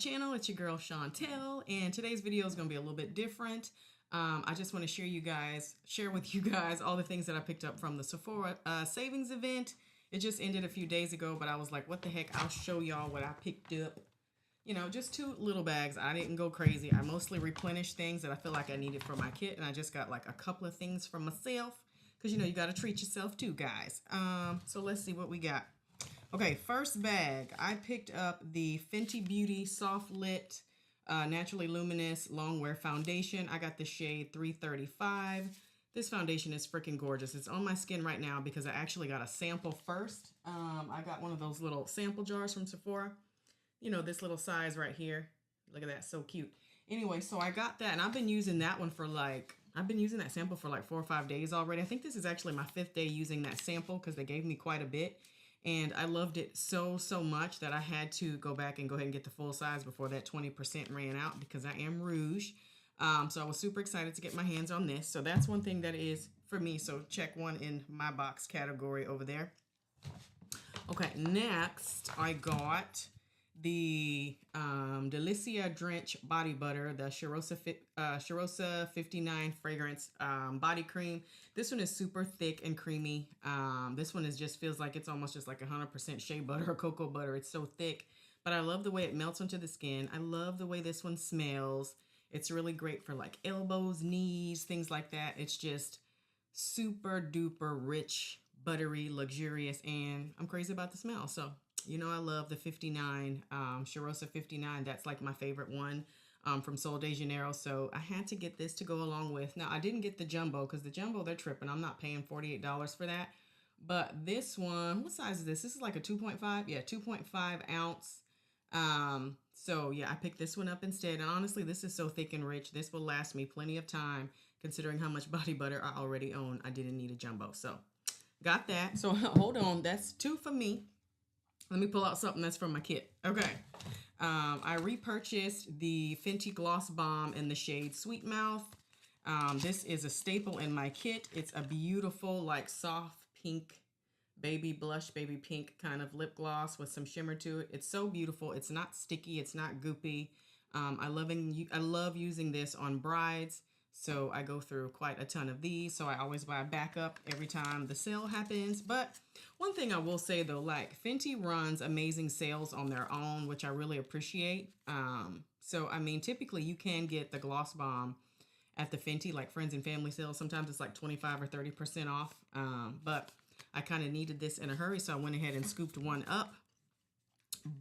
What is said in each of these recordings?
channel. It's your girl Chantel, and today's video is going to be a little bit different. I just want to share with you guys all the things that I picked up from the Sephora savings event. It just ended a few days ago, but I was like, what the heck, I'll show y'all what I picked up. You know, just 2 little bags. I didn't go crazy. I mostly replenished things that I feel like I needed for my kit, and I just got like a couple of things for myself, because you know, you got to treat yourself too, guys. So let's see what we got. Okay, first bag, I picked up the Fenty Beauty Soft Lit Naturally Luminous Long Wear Foundation. I got the shade 335. This foundation is freaking gorgeous. It's on my skin right now because I actually got a sample first. I got one of those little sample jars from Sephora. You know, this little size right here. Look at that, so cute. Anyway, so I got that, and I've been using that one for I've been using that sample for like 4 or 5 days already. I think this is actually my 5th day using that sample because they gave me quite a bit. And I loved it so much that I had to go back and go ahead and get the full size before that 20% ran out because I am rouge. So I was super excited to get my hands on this. So that's one thing that is for me. So check one in my box category over there. Okay, next I got the Delicia Drench Body Butter, the Cheirosa 59 fragrance body cream. This one is super thick and creamy. This one just feels like it's almost just like 100% shea butter or cocoa butter. It's so thick, but I love the way it melts onto the skin. I love the way this one smells. It's really great for like elbows, knees, things like that. It's just super duper rich, buttery, luxurious, and I'm crazy about the smell. So you know, I love the 59, Cheirosa 59. That's like my favorite one from Sol de Janeiro. So I had to get this to go along with. Now, I didn't get the jumbo because the jumbo, they're tripping. I'm not paying $48 for that. But this one, what size is this? This is like a 2.5. Yeah, 2.5 ounce. So yeah, I picked this one up instead. And honestly, this is so thick and rich. This will last me plenty of time considering how much body butter I already own. I didn't need a jumbo. So got that. So hold on. That's 2 for me. Let me pull out something that's from my kit. Okay. I repurchased the Fenty Gloss Balm in the shade Sweet Mouth. This is a staple in my kit. It's a beautiful, like soft pink, baby blush, baby pink kind of lip gloss with some shimmer to it. It's so beautiful. It's not sticky. It's not goopy. I love using this on brides. So I go through quite a ton of these. So I always buy a backup every time the sale happens. But one thing I will say though, like Fenty runs amazing sales on their own, which I really appreciate. So I mean, typically you can get the Gloss Bomb at the Fenty, like friends and family sales. Sometimes it's like 25 or 30% off. But I kind of needed this in a hurry. So I went ahead and scooped one up.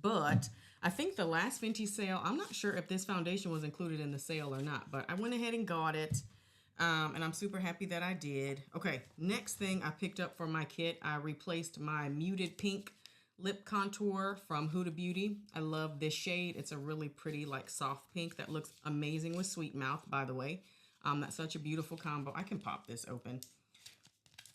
But I think the last Fenty sale, I'm not sure if this foundation was included in the sale or not, but I went ahead and got it. And I'm super happy that I did. Okay, next thing I picked up for my kit, I replaced my muted pink lip contour from Huda Beauty. I love this shade. It's a really pretty, like soft pink that looks amazing with Sweet Mouth, by the way. That's such a beautiful combo. I can pop this open.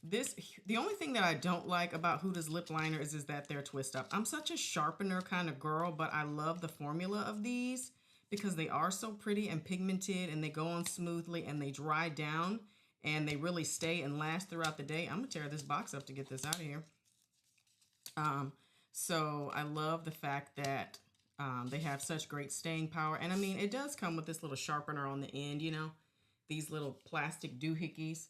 The only thing that I don't like about Huda's lip liner is that they're twist up. I'm such a sharpener kind of girl, but I love the formula of these because they are so pretty and pigmented and they go on smoothly and they dry down and they really stay and last throughout the day. I'm gonna tear this box up to get this out of here. So I love the fact that they have such great staying power. And I mean, it does come with this little sharpener on the end, you know, these little plastic doohickeys.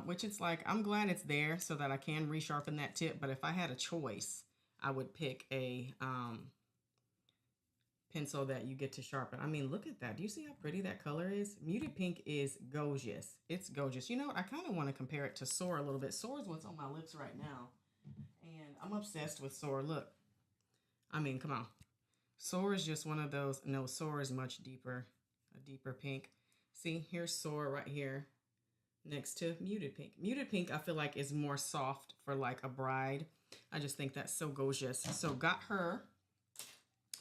Which it's like, I'm glad it's there so that I can resharpen that tip. But if I had a choice, I would pick a pencil that you get to sharpen. I mean, look at that. Do you see how pretty that color is? Muted pink is gorgeous. It's gorgeous. You know what? I kind of want to compare it to Soar a little bit. Soar is what's on my lips right now. And I'm obsessed with Soar. Look. I mean, come on. Soar is just one of those. No, Soar is much deeper. A deeper pink. See, here's Soar right here. Next to Muted Pink. Muted Pink, I feel like, is more soft for like a bride. I just think that's so gorgeous. So got her.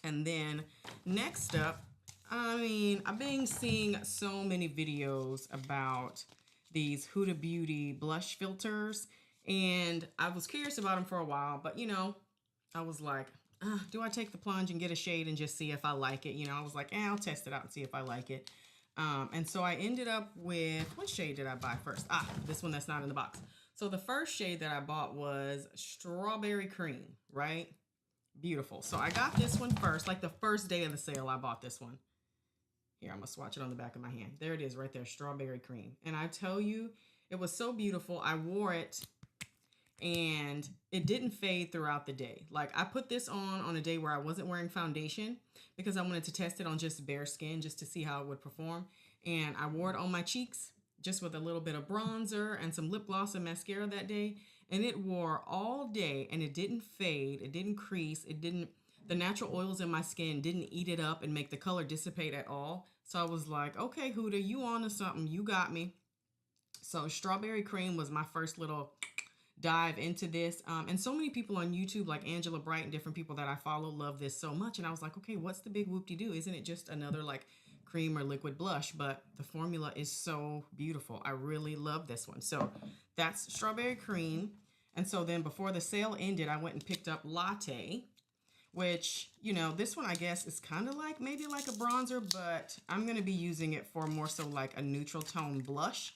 And then next up, I mean, I've been seeing so many videos about these Huda Beauty blush filters. And I was curious about them for a while. But, you know, I was like, do I take the plunge and get a shade and just see if I like it? You know, I was like, I'll test it out and see if I like it. And so I ended up with, what shade did I buy first? This one that's not in the box. So the first shade that I bought was Strawberry Cream, right? Beautiful. So I got this one first, like the first day of the sale, I bought this one. Here, I'm going to swatch it on the back of my hand. There it is right there, strawberry cream. And I tell you, it was so beautiful. I wore it and it didn't fade throughout the day. Like I put this on a day where I wasn't wearing foundation because I wanted to test it on just bare skin just to see how it would perform. And I wore it on my cheeks just with a little bit of bronzer and some lip gloss and mascara that day. And it wore all day and it didn't fade. It didn't crease. The natural oils in my skin didn't eat it up and make the color dissipate at all. So I was like, okay, Huda, you on to something. You got me. So strawberry cream was my first little dive into this. And so many people on YouTube, like Angela Bright and different people that I follow, love this so much. And I was like, okay, what's the big whoop-de-doo? Isn't it just another like cream or liquid blush? But the formula is so beautiful. I really love this one. So that's strawberry cream. And so then before the sale ended, I went and picked up Latte, which, you know, this one I guess is kind of like maybe like a bronzer, but I'm going to be using it for more so like a neutral tone blush.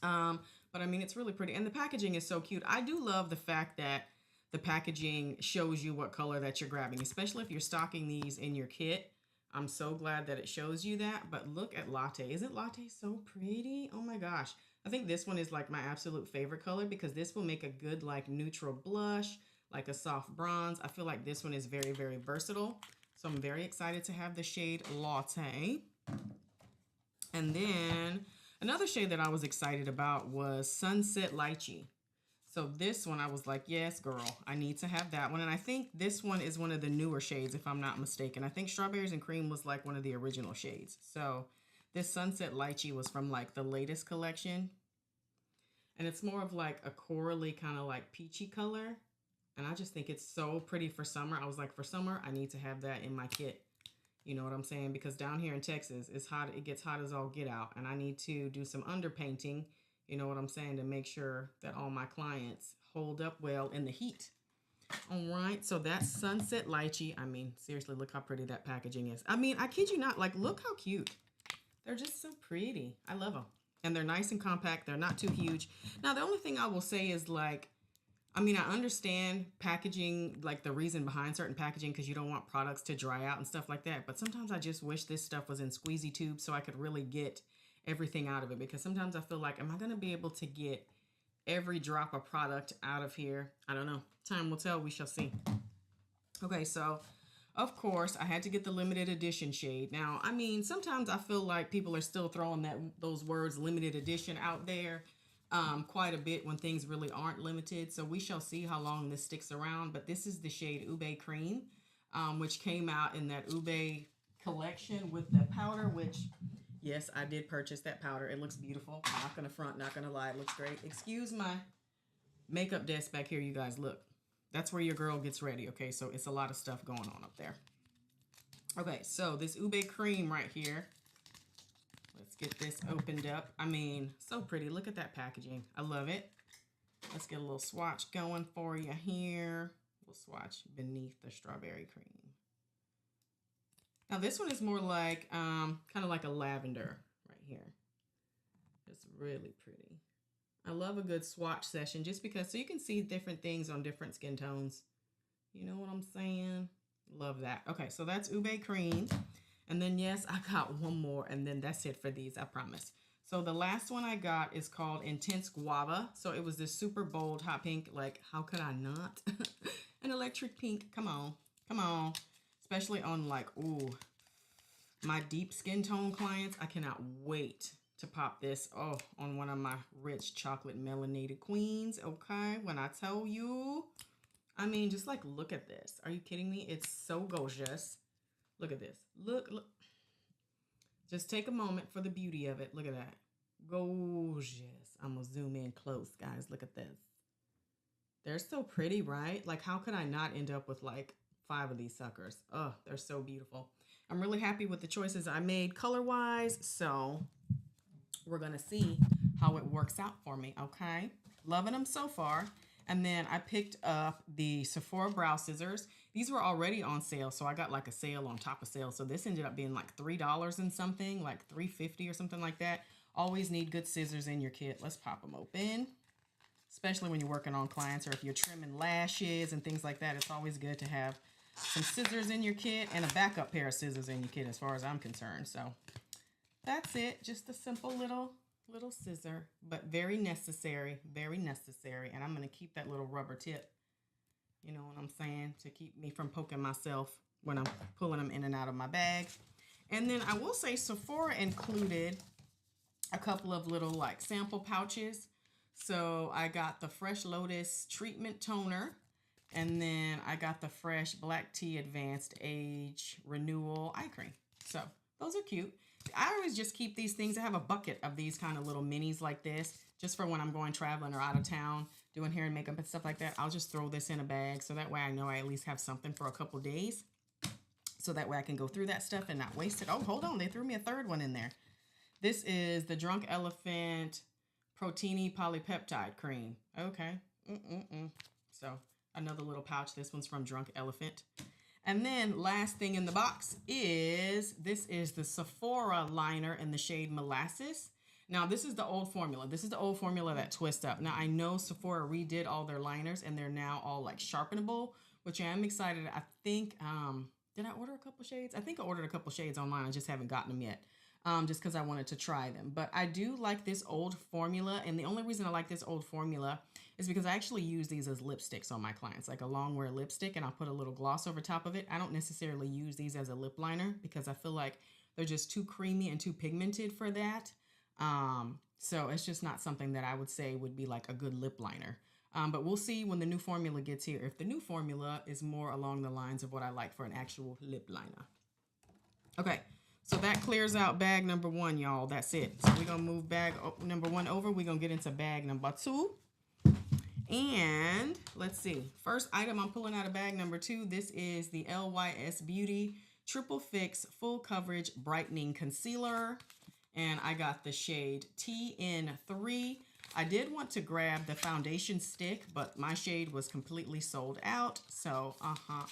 But I mean, it's really pretty. And the packaging is so cute. I do love the fact that the packaging shows you what color that you're grabbing, especially if you're stocking these in your kit. I'm so glad that it shows you that. But look at Latte. Isn't Latte so pretty? Oh my gosh. I think this one is like my absolute favorite color because this will make a good like neutral blush, like a soft bronze. I feel like this one is very, very versatile. So I'm very excited to have the shade Latte. And then another shade that I was excited about was Sunset Lychee. So this one I was like, yes, girl, I need to have that one. And I think this one is one of the newer shades, if I'm not mistaken. I think Strawberries and Cream was like one of the original shades. So this Sunset Lychee was from like the latest collection. And it's more of like a corally kind of like peachy color. And I just think it's so pretty for summer. I was like, for summer, I need to have that in my kit. You know what I'm saying? Because down here in Texas, it's hot. It gets hot as all get out. And I need to do some underpainting, you know what I'm saying, to make sure that all my clients hold up well in the heat. All right. So that's Sunset Lychee. I mean, seriously, look how pretty that packaging is. I mean, I kid you not. Like, look how cute. They're just so pretty. I love them. And they're nice and compact. They're not too huge. Now, the only thing I will say is like, I mean, I understand packaging, like the reason behind certain packaging, because you don't want products to dry out and stuff like that. But sometimes I just wish this stuff was in squeezy tubes so I could really get everything out of it. Because sometimes I feel like, am I going to be able to get every drop of product out of here? I don't know. Time will tell. We shall see. Okay, so of course, I had to get the limited edition shade. Now, I mean, sometimes I feel like people are still throwing those words limited edition out there. Quite a bit when things really aren't limited. So we shall see how long this sticks around. But this is the shade Ube Cream, which came out in that Ube collection with the powder, which, yes, I did purchase that powder. It looks beautiful. Not going to front, not going to lie. It looks great. Excuse my makeup desk back here, you guys. Look, that's where your girl gets ready, okay? So it's a lot of stuff going on up there. Okay, so this Ube Cream right here. Let's get this opened up. I mean, so pretty. Look at that packaging. I love it. Let's get a little swatch going for you here. We'll swatch beneath the strawberry cream. Now this one is more like, kind of like a lavender right here. It's really pretty. I love a good swatch session just because, so you can see different things on different skin tones. You know what I'm saying? Love that. Okay, so that's Ube Cream. And then, yes, I got one more, and then that's it for these, I promise. So the last one I got is called Intense Guava. So it was this super bold hot pink. Like, how could I not? An electric pink. Come on. Come on. Especially on, like, ooh, my deep skin tone clients. I cannot wait to pop this, on one of my rich chocolate melanated queens, okay? When I tell you, I mean, just, like, look at this. Are you kidding me? It's so gorgeous. Look at this. Look. Just take a moment for the beauty of it. Look at that. Gorgeous. I'm going to zoom in close, guys. Look at this. They're so pretty, right? Like, how could I not end up with, like, 5 of these suckers? Oh, they're so beautiful. I'm really happy with the choices I made color-wise. So we're going to see how it works out for me, okay? Loving them so far. And then I picked up the Sephora brow scissors. These were already on sale, so I got like a sale on top of sale. So this ended up being like $3 and something, like $3.50 or something like that. Always need good scissors in your kit. Let's pop them open. especially when you're working on clients or if you're trimming lashes and things like that. It's always good to have some scissors in your kit and a backup pair of scissors in your kit as far as I'm concerned. So that's it. Just a simple little scissor, but very necessary, very necessary. And I'm going to keep that little rubber tip, you know what I'm saying, to keep me from poking myself when I'm pulling them in and out of my bag. And then I will say Sephora included a couple of little like sample pouches. So I got the Fresh Lotus Treatment Toner, and then I got the Fresh Black Tea Advanced Age Renewal Eye Cream. So those are cute. I always just keep these things. I have a bucket of these kind of little minis like this, just for when I'm going traveling or out of town, doing hair and makeup and stuff like that. I'll just throw this in a bag, so that way I know I at least have something for a couple days. So that way I can go through that stuff and not waste it. Oh, hold on. They threw me a third one in there. This is the Drunk Elephant Protini Polypeptide Cream. Okay. So another little pouch. This one's from Drunk Elephant. And then last thing in the box is, this is the Sephora liner in the shade Molasses. Now, this is the old formula. This is the old formula that twists up. Now, I know Sephora redid all their liners and they're now all like sharpenable, which I am excited. I think, did I order a couple shades? I think I ordered a couple shades online. I just haven't gotten them yet, just because I wanted to try them. But I do like this old formula. And the only reason I like this old formula is because I actually use these as lipsticks on my clients, like a long wear lipstick, and I'll put a little gloss over top of it. I don't necessarily use these as a lip liner because I feel like they're just too creamy and too pigmented for that. So it's just not something that I would say would be like a good lip liner. But we'll see when the new formula gets here, if the new formula is more along the lines of what I like for an actual lip liner. Okay, so that clears out bag number one, y'all. That's it. So we're going to move bag number one over. We're going to get into bag number two. And let's see. First item I'm pulling out of bag number two. This is the LYS Beauty Triple Fix Full Coverage Brightening Concealer. And I got the shade TN3. I did want to grab the foundation stick, but my shade was completely sold out. So,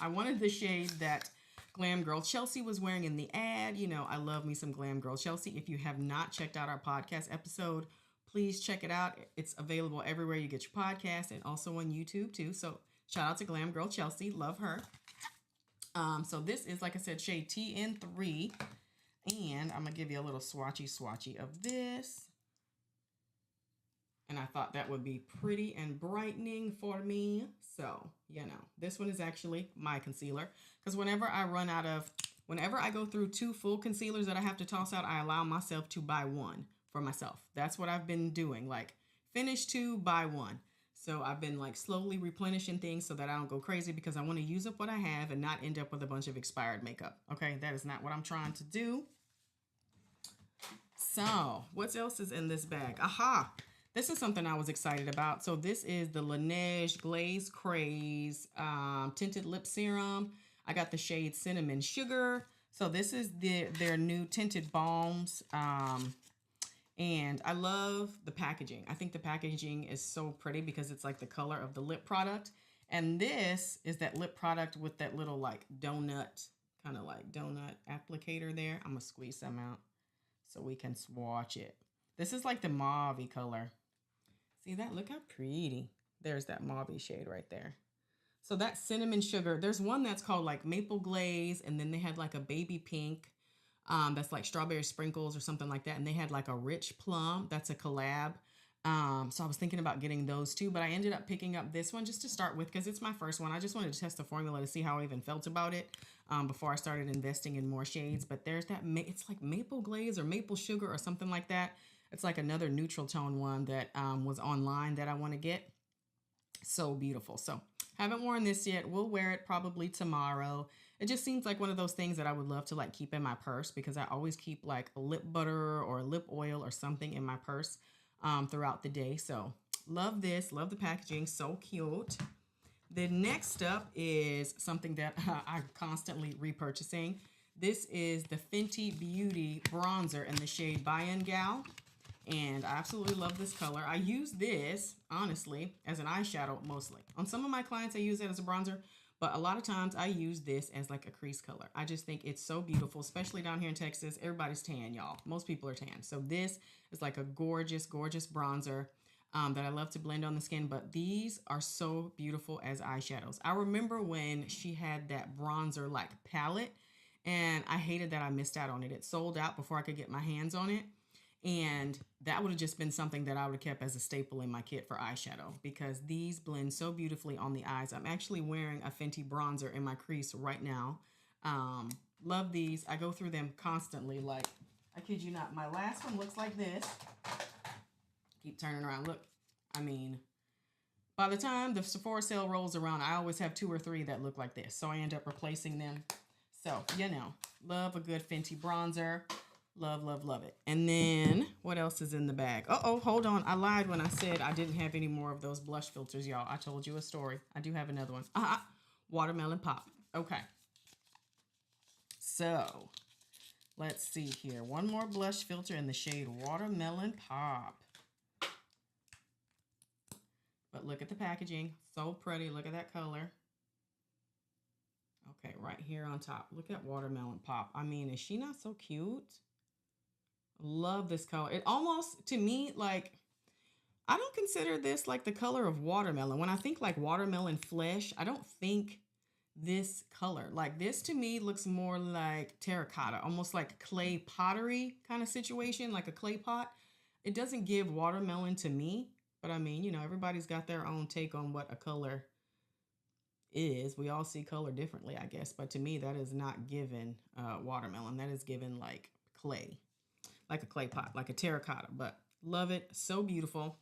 I wanted the shade that Glam Girl Chelsea was wearing in the ad. You know, I love me some Glam Girl Chelsea. If you have not checked out our podcast episode, please check it out. It's available everywhere you get your podcast and also on YouTube too. So shout out to Glam Girl Chelsea. Love her. So this is, like I said, shade TN3. And I'm going to give you a little swatchy of this. And I thought that would be pretty and brightening for me. So, you know, this one is actually my concealer. Because whenever I go through 2 full concealers that I have to toss out, I allow myself to buy one for myself. That's what I've been doing. Like, finish 2, buy 1. So I've been like slowly replenishing things so that I don't go crazy, because I want to use up what I have and not end up with a bunch of expired makeup. Okay, that is not what I'm trying to do. So, what else is in this bag? Aha! This is something I was excited about. So this is the Laneige Glaze Craze Tinted Lip Serum. I got the shade Cinnamon Sugar. So this is their new tinted balms. And I love the packaging. I think the packaging is so pretty because it's like the color of the lip product. And this is that lip product with that little like donut, kind of like donut applicator there. I'm going to squeeze some out so we can swatch it. This is like the mauve color. See that? Look how pretty. There's that mauve shade right there. So that's Cinnamon Sugar. There's one that's called like Maple Glaze, and then they had like a baby pink that's like Strawberry Sprinkles or something like that. And they had like a Rich Plum. That's a collab. So I was thinking about getting those too, but I ended up picking up this one just to start with because it's my first one. I just wanted to test the formula to see how I even felt about it before I started investing in more shades. But there's that, it's like Maple Glaze or Maple Sugar or something like that. It's like another neutral tone one that was online that I want to get. So beautiful. So haven't worn this yet. We'll wear it probably tomorrow. It just seems like one of those things that I would love to like keep in my purse because I always keep like a lip butter or lip oil or something in my purse throughout the day. So love this. Love the packaging. So cute. The next up is something that I'm constantly repurchasing. This is the Fenty Beauty Bronzer in the shade Bajan Gyal. And I absolutely love this color. I use this, honestly, as an eyeshadow mostly. On some of my clients, I use it as a bronzer. But a lot of times, I use this as like a crease color. I just think it's so beautiful, especially down here in Texas. Everybody's tan, y'all. Most people are tan. So this is like a gorgeous, gorgeous bronzer. that I love to blend on the skin, but these are so beautiful as eyeshadows. I remember when she had that bronzer like palette, and I hated that I missed out on it. It sold out before I could get my hands on it. And that would have just been something that I would have kept as a staple in my kit for eyeshadow, because these blend so beautifully on the eyes. I'm actually wearing a Fenty bronzer in my crease right now. Love these. I go through them constantly. Like, I kid you not, my last one looks like this. Keep turning around. Look, I mean, by the time the Sephora sale rolls around, I always have 2 or 3 that look like this. So I end up replacing them. So, you know, love a good Fenty bronzer. Love, love, love it. And then what else is in the bag? Uh-oh, hold on. I lied when I said I didn't have any more of those blush filters, y'all. I told you a story. I do have another one. Watermelon Pop. Okay. So, let's see here. One more blush filter in the shade Watermelon Pop. But look at the packaging. So pretty. Look at that color. Okay, right here on top. Look at Watermelon Pop. I mean, is she not so cute? Love this color. It almost, to me, like, I don't consider this like the color of watermelon. When I think like watermelon flesh, I don't think this color. Like, this to me looks more like terracotta, almost like clay pottery kind of situation, like a clay pot. It doesn't give watermelon to me, but I mean, you know, everybody's got their own take on what a color is. We all see color differently, I guess, but to me, that is not given watermelon. That is given like clay. Like a clay pot, like a terracotta, but love it. So beautiful.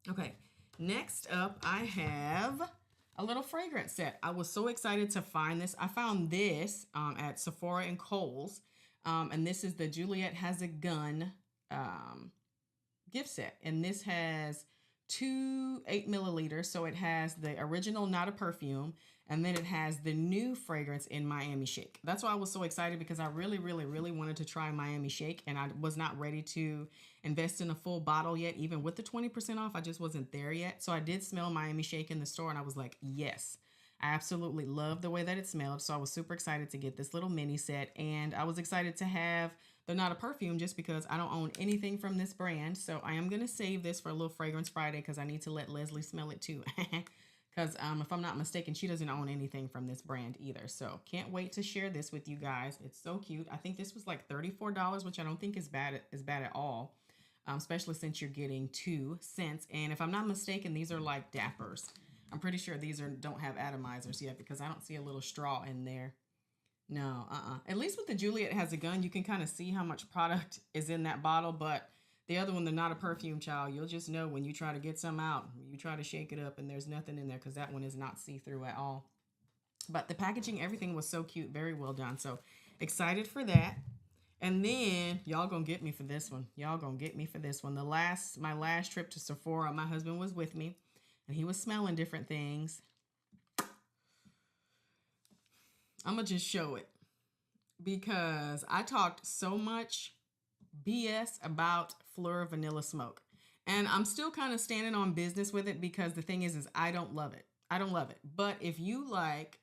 Okay, next up, I have a little fragrance set. I was so excited to find this. I found this at Sephora and Kohl's, and this is the Juliette Has a Gun gift set. And this has 2 8 milliliters, so it has the original Not a Perfume, and then it has the new fragrance in Miami Shake. That's why I was so excited, because I really, really, really wanted to try Miami Shake, and I was not ready to invest in a full bottle yet, even with the 20% off. I just wasn't there yet. So I did smell Miami Shake in the store, and I was like, yes, I absolutely love the way that it smelled. So I was super excited to get this little mini set, and I was excited to have the Not a Perfume just because I don't own anything from this brand. So I am going to save this for a little Fragrance Friday, because I need to let Leslie smell it too. Because if I'm not mistaken, she doesn't own anything from this brand either. So can't wait to share this with you guys. It's so cute. I think this was like $34, which I don't think is bad at all, especially since you're getting 2 scents. And if I'm not mistaken, these are like Dappers. I'm pretty sure these don't have atomizers yet, because I don't see a little straw in there. No, At least with the Juliette Has a Gun, you can kind of see how much product is in that bottle, but the other one, the Not a Perfume, child, you'll just know when you try to get some out. You try to shake it up and there's nothing in there, because that one is not see-through at all. But the packaging, everything was so cute. Very well done. So excited for that. And then y'all gonna get me for this one. Y'all gonna get me for this one. My last trip to Sephora, my husband was with me, and he was smelling different things. I'm gonna just show it, because I talked so much BS about PHLUR Vanilla Smoke, and I'm still kind of standing on business with it, because the thing is I don't love it. I don't love it. But if you like,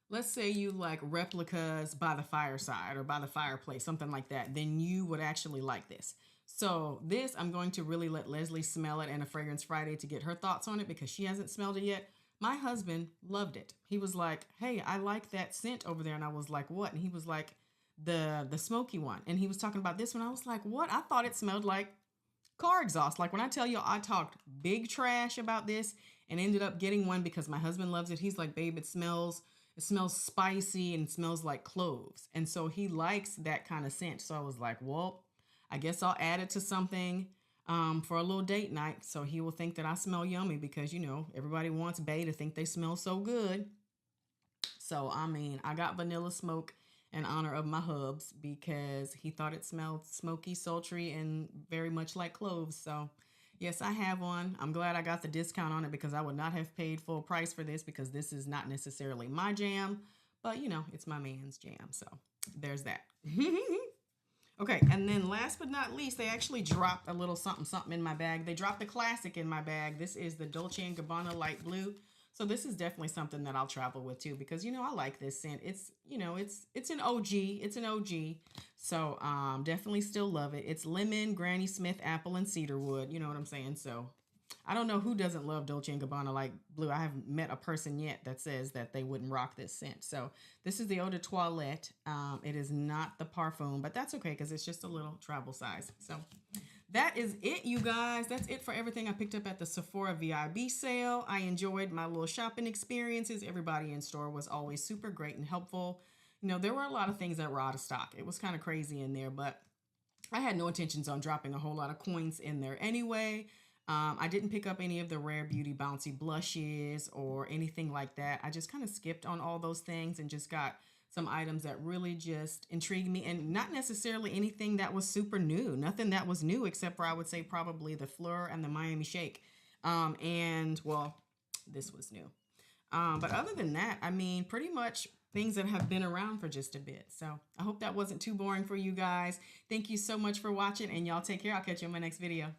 let's say you like replicas by the fireside or by the fireplace, something like that, then you would actually like this. So this, I'm going to really let Leslie smell it in a Fragrance Friday to get her thoughts on it, because she hasn't smelled it yet. My husband loved it. He was like, hey, I like that scent over there. And I was like, what? And he was like, the smoky one. And he was talking about this one. I was like, what? I thought it smelled like car exhaust. Like, when I tell you I talked big trash about this and ended up getting one because my husband loves it. He's like, babe, it smells spicy and smells like cloves. And so he likes that kind of scent. So I was like, well, I guess I'll add it to something for a little date night, so he will think that I smell yummy, because, you know, everybody wants bae to think they smell so good. So, I mean, I got Vanilla Smoke in honor of my hubs, because he thought it smelled smoky, sultry, and very much like cloves. So, yes, I have one. I'm glad I got the discount on it, because I would not have paid full price for this, because this is not necessarily my jam, but, you know, it's my man's jam. So, there's that. Okay, and then last but not least, they actually dropped a little something in my bag. They dropped the classic in my bag. This is the Dulce & Gabbana Light Blue. So this is definitely something that I'll travel with too, because, you know, I like this scent. It's, you know, it's an OG. It's an OG. So definitely still love it. It's lemon, Granny Smith, apple, and cedarwood. You know what I'm saying? So I don't know who doesn't love Dolce & Gabbana like blue. I haven't met a person yet that says that they wouldn't rock this scent. So this is the Eau de Toilette. It is not the parfum, but that's okay because it's just a little travel size. So that is it, you guys. That's it for everything I picked up at the Sephora VIB sale. I enjoyed my little shopping experiences. Everybody in store was always super great and helpful. You know, there were a lot of things that were out of stock. It was kind of crazy in there, but I had no intentions on dropping a whole lot of coins in there anyway. I didn't pick up any of the Rare Beauty Bouncy blushes or anything like that. I just kind of skipped on all those things and just got some items that really just intrigued me, and not necessarily anything that was super new. Nothing that was new except for, I would say, probably the PHLUR and the Miami Shake. And well, this was new. But other than that, I mean, pretty much things that have been around for just a bit. So I hope that wasn't too boring for you guys. Thank you so much for watching, and y'all take care. I'll catch you in my next video.